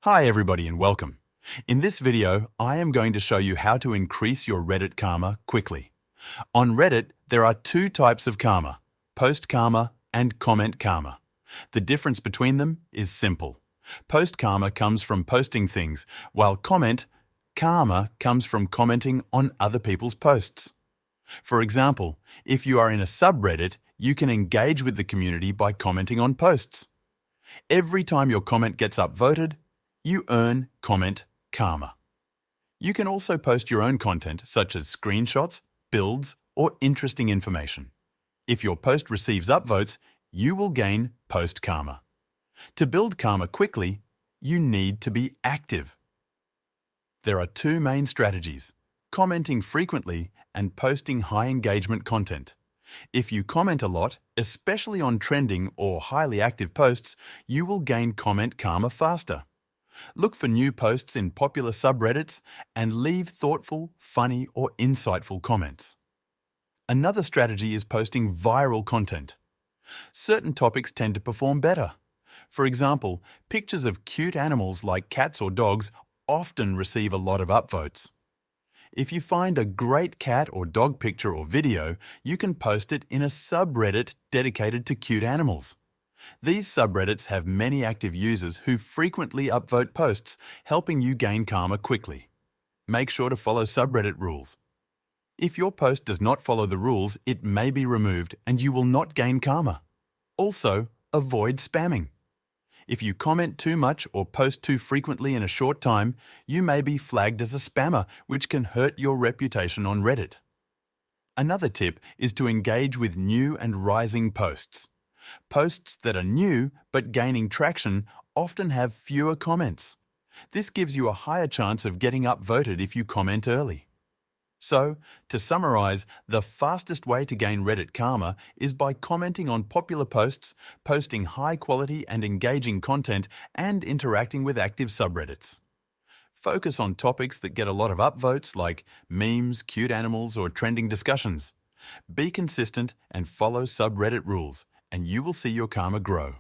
Hi everybody and welcome. In this video, I am going to show you how to increase your Reddit karma quickly. On Reddit, there are two types of karma, post karma and comment karma. The difference between them is simple. Post karma comes from posting things, while comment karma comes from commenting on other people's posts. For example, if you are in a subreddit, you can engage with the community by commenting on posts. Every time your comment gets upvoted, you earn comment karma. You can also post your own content such as screenshots, builds, or interesting information. If your post receives upvotes, you will gain post karma. To build karma quickly, you need to be active. There are two main strategies: commenting frequently and posting high engagement content. If you comment a lot, especially on trending or highly active posts, you will gain comment karma faster. Look for new posts in popular subreddits and leave thoughtful, funny, or insightful comments. Another strategy is posting viral content. Certain topics tend to perform better. For example, pictures of cute animals like cats or dogs often receive a lot of upvotes. If you find a great cat or dog picture or video, you can post it in a subreddit dedicated to cute animals. These subreddits have many active users who frequently upvote posts, helping you gain karma quickly. Make sure to follow subreddit rules. If your post does not follow the rules, it may be removed and you will not gain karma. Also, avoid spamming. If you comment too much or post too frequently in a short time, you may be flagged as a spammer, which can hurt your reputation on Reddit. Another tip is to engage with new and rising posts. Posts that are new but gaining traction often have fewer comments. This gives you a higher chance of getting upvoted if you comment early. So, to summarize, the fastest way to gain Reddit karma is by commenting on popular posts, posting high-quality and engaging content, and interacting with active subreddits. Focus on topics that get a lot of upvotes like memes, cute animals, or trending discussions. Be consistent and follow subreddit rules, and you will see your karma grow.